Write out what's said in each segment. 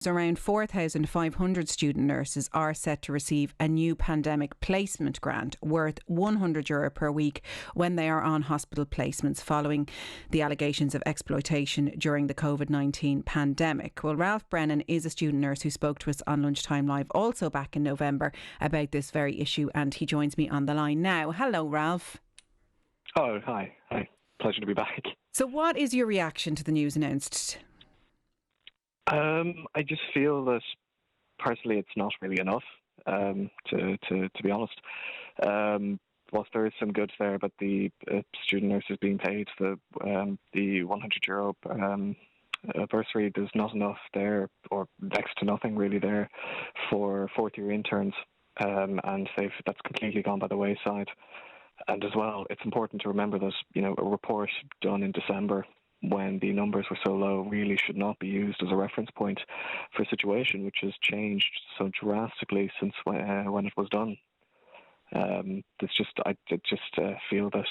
Around 4,500 student nurses are set to receive a new pandemic placement grant worth €100 per week when they are on hospital placements following the allegations of exploitation during the COVID-19 pandemic. Well, Ralph Brennan is a student nurse who spoke to us on Lunchtime Live also back in November about this very issue, and he joins me on the line now. Hello, Ralph. Oh, hi. Hi. Pleasure to be back. So what is your reaction to the news announced? I just feel that personally it's not really enough, to be honest. Whilst there is some good there, but the student nurses being paid the €100 bursary, there's not enough there, or next to nothing really there, for fourth-year interns, and that's completely gone by the wayside. And as well, it's important to remember that a report done in December, when the numbers were so low, really should not be used as a reference point for a situation which has changed so drastically since when it was done. I just feel that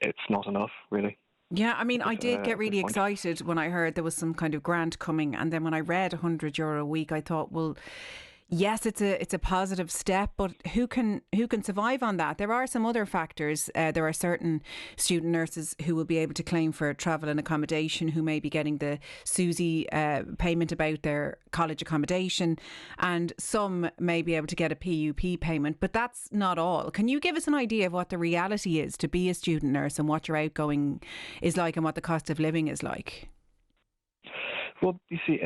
it's not enough, really. Yeah, I mean, I did get really excited when I heard there was some kind of grant coming, and then when I read €100 a week, I thought, well, yes, it's a positive step, but who can survive on that? There are some other factors. There are certain student nurses who will be able to claim for travel and accommodation, who may be getting the SUSI payment about their college accommodation, and some may be able to get a PUP payment, but that's not all. Can you give us an idea of what the reality is to be a student nurse and what your outgoing is like and what the cost of living is like? Well, you see,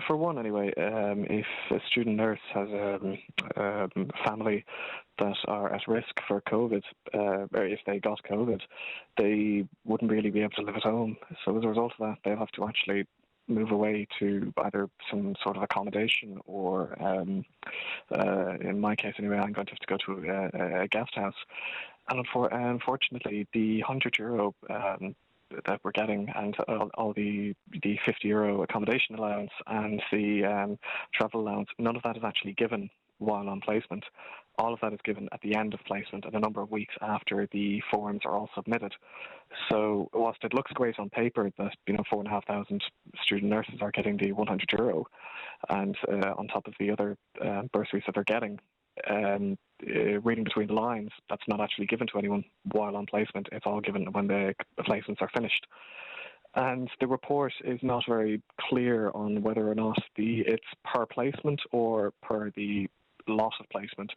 for one, anyway, if a student nurse has a family that are at risk for COVID, or if they got COVID, they wouldn't really be able to live at home. So as a result of that, they'll have to actually move away to either some sort of accommodation or, in my case anyway, I'm going to have to go to a guest house. And unfortunately, the €100 that we're getting, and all the €50 accommodation allowance and the travel allowance, none of that is actually given while on placement. All of that is given at the end of placement and a number of weeks after the forms are all submitted. So whilst it looks great on paper that 4,500 student nurses are getting the €100 and on top of the other bursaries that they're getting, reading between the lines, that's not actually given to anyone while on placement. It's all given when the placements are finished. And the report is not very clear on whether or not it's per placement or per the lot of placement.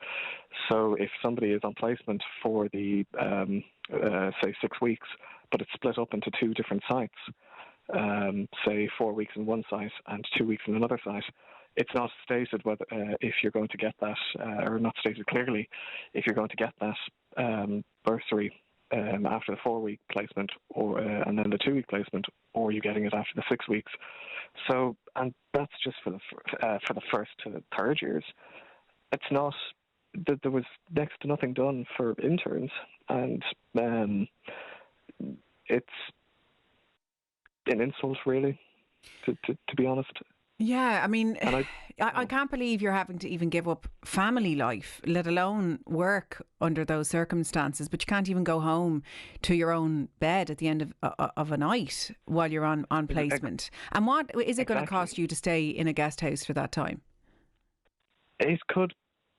So if somebody is on placement for the, say, 6 weeks, but it's split up into two different sites, say 4 weeks in one site and 2 weeks in another site, it's not stated whether if you're going to get that, or not stated clearly, if you're going to get that bursary after the 4-week placement, or and then the 2-week placement, or you're getting it after the 6 weeks. So, and that's just for the first to third years. It's not that there was next to nothing done for interns, and it's an insult, really, to be honest. Yeah, I mean, I can't believe you're having to even give up family life, let alone work under those circumstances. But you can't even go home to your own bed at the end of a night while you're on placement. And what is it going to cost you to stay in a guest house for that time? It could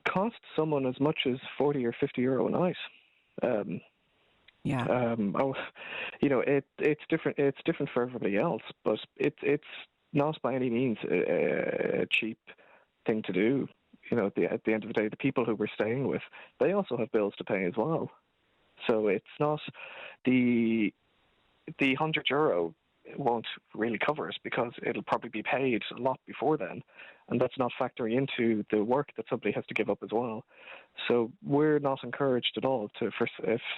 cost someone as much as €40 or €50 a night. It's different. It's different for everybody else, but it's not by any means a cheap thing to do. At the end of the day, the people who we're staying with, they also have bills to pay as well. So it's not the €100 won't really cover it, because it'll probably be paid a lot before then, and that's not factoring into the work that somebody has to give up as well. So we're not encouraged at all if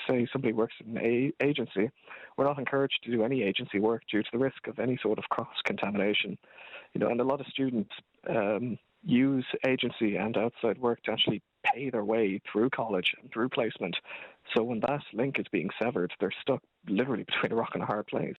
say somebody works in an agency, we're not encouraged to do any agency work due to the risk of any sort of cross-contamination. And a lot of students use agency and outside work to actually pay their way through college and through placement. So when that link is being severed, they're stuck literally between a rock and a hard place.